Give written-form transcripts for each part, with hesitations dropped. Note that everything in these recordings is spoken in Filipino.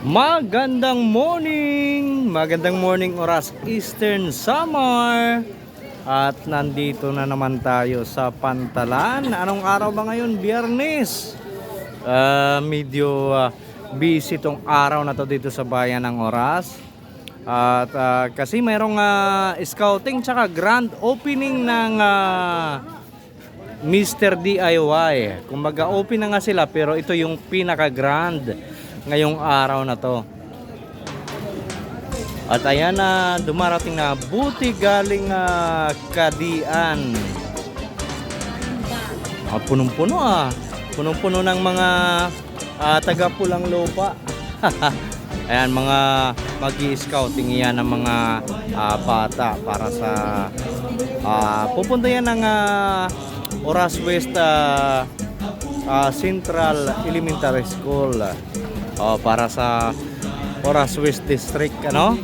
Magandang morning oras Eastern Summer. At nandito na naman tayo sa Pantalan. Anong araw ba ngayon? Biyernes. Medyo busy tong araw na to dito sa bayan ng Oras. At kasi mayroong scouting tsaka grand opening ng Mr. DIY. Kumbaga open na nga sila, pero ito yung pinaka grand ngayong araw na to. At ayan na, dumarating na buti galing Kadian. Punong-puno punong-puno ng mga taga Pulang Lupa. Ayan, mga mag-i-scouting yan ng mga bata para sa pupunta yan ng Oras West Central Elementary School para sa Oras West District, ano?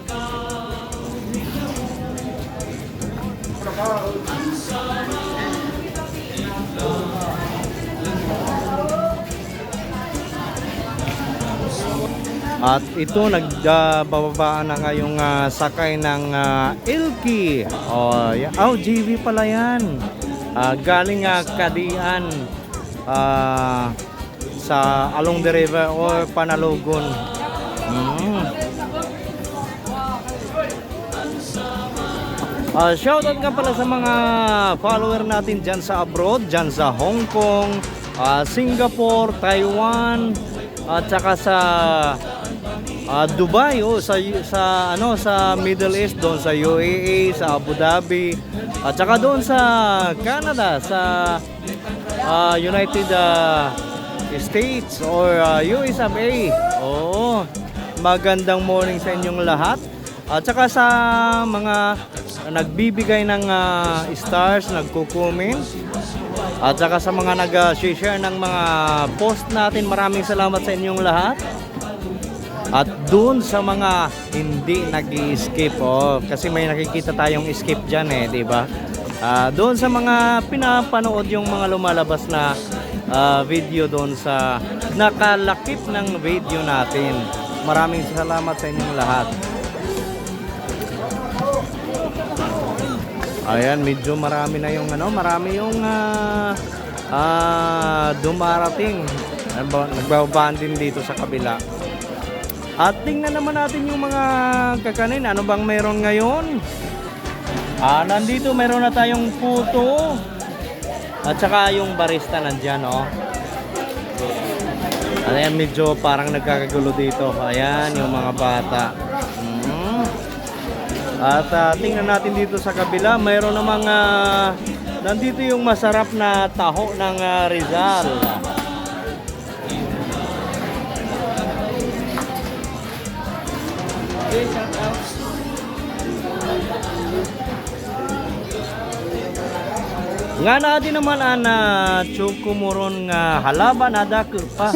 At ito nagbababaan na ngayong sakay ng Ilky. GV pala yan. Galing Kadian sa along the river or Panalogon. Shoutout nga pala sa mga follower natin dyan sa abroad, dyan sa Hong Kong, Singapore, Taiwan, at saka sa Dubai, sa Middle East, doon sa UAE, sa Abu Dhabi, at saka doon sa Canada, sa United States or US of A. Magandang morning sa inyong lahat. At saka sa mga nagbibigay ng stars, nagko-comment, at saka sa mga nag-share ng mga post natin, maraming salamat sa inyong lahat. At doon sa mga hindi nag-i-skip, kasi may nakikita tayong skip dyan di ba? Doon sa mga pinapanood yung mga lumalabas na video doon sa nakalakip ng video natin. Maraming salamat sa inyong lahat. Ayan, medyo marami na yung marami yung dumarating. Nagbabaan din dito sa kabila. At tingnan naman natin yung mga kakanin. Ano bang meron ngayon? Nandito meron na tayong puto. At saka yung barista nandyan, Ayan, medyo parang nagkakagulo dito. Ayan, yung mga bata. At tingnan natin dito sa kabila, mayroon namang nandito yung masarap na taho ng Rizal. Nga na din naman chukumuron nga halaba na dako pa.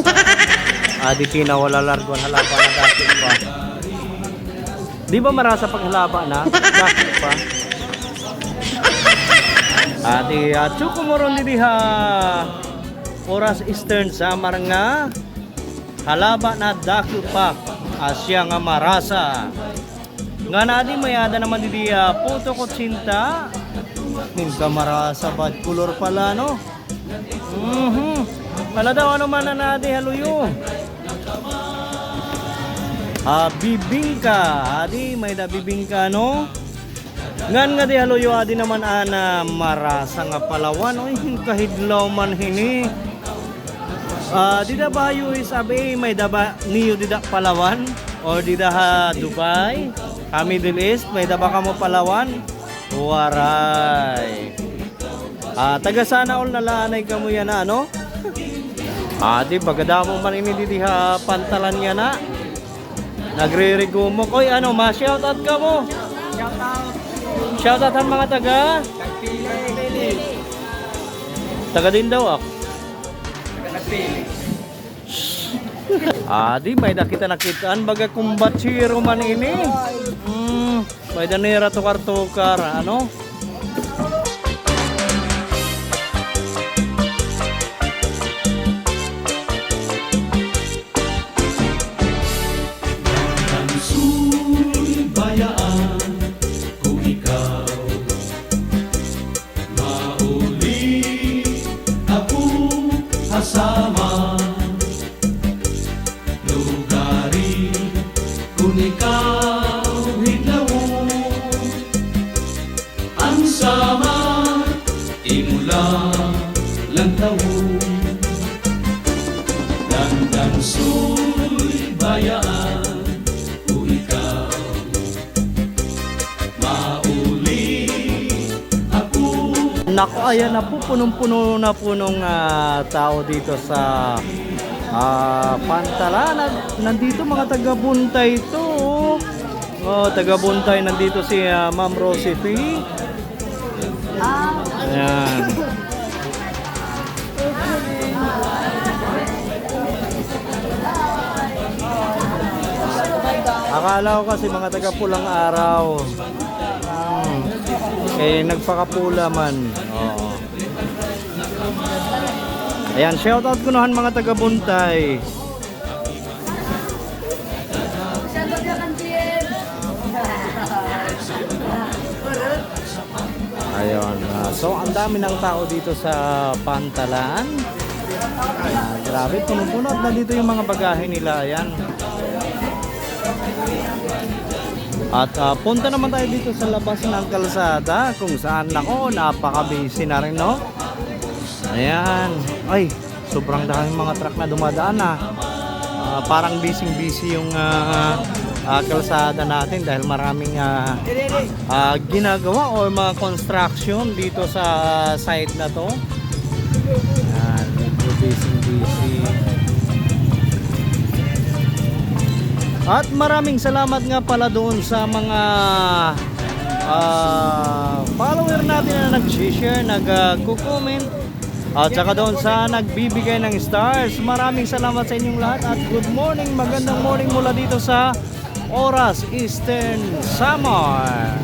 Di tinawala largon halaba na dako pa. Di ba marasa pag halaba na dako pa? Di chukumuron di diha Oras Eastern Summer nga halaba na dako pa. Asya nga marasa. Nga na di mayada naman di puto ko cinta. Ninka marasa bad color pala, no? Pala daw man na di haluyo. Bibingka. Adi may da bibingka, no? Ngan nga di haluyo adi naman marasa nga palawan. Kahidlaw man hini. Di da ba US Abe may da ba niyo di da Palawan? Or di da Dubai? Middle East may da ba kamo Palawan? Waray. Taga sana all nalanay ka mo yan ano? Di bagadamo man ini diha Pantalan yan na. Nagre-rego mo. Koy ma-shoutout ka mo. Shoutout ang mga taga. Taga din daw ako. Taga Nagpili. Di may nakita-nakitaan baga kumbatsiro man ini. May danira tukar-tukar, lang taon Landang su'y bayaan o ikaw mauli ako. Naku, ayan na po, punong-puno na po nung tao dito sa Pantala. Nandito mga taga-Buntay to. Oh, taga-Buntay, nandito si Ma'am Rosie P. Ayan. Akala ko kasi mga taga-Pulang Araw. Eh, nagpakapula man. Oo. Ayan, shoutout ko nahan mga taga-Buntay. Ayun. So, ang dami ng tao dito sa Pantalan. Grabe, puno-puno. At nandito yung mga bagahe nila. Ayan. At punta naman tayo dito sa labas ng kalsada kung saan nako napaka-busy na rin, no? Ayan. Ay, sobrang daming mga truck na dumadaan na. Parang busy yung kalsada natin dahil maraming ginagawa o mga construction dito sa site na to. Ayan, medyo busy. At maraming salamat nga pala doon sa mga follower natin na nag-share, nag-comment at saka doon sa nagbibigay ng stars. Maraming salamat sa inyong lahat at good morning, magandang morning mula dito sa Oras Eastern Samar.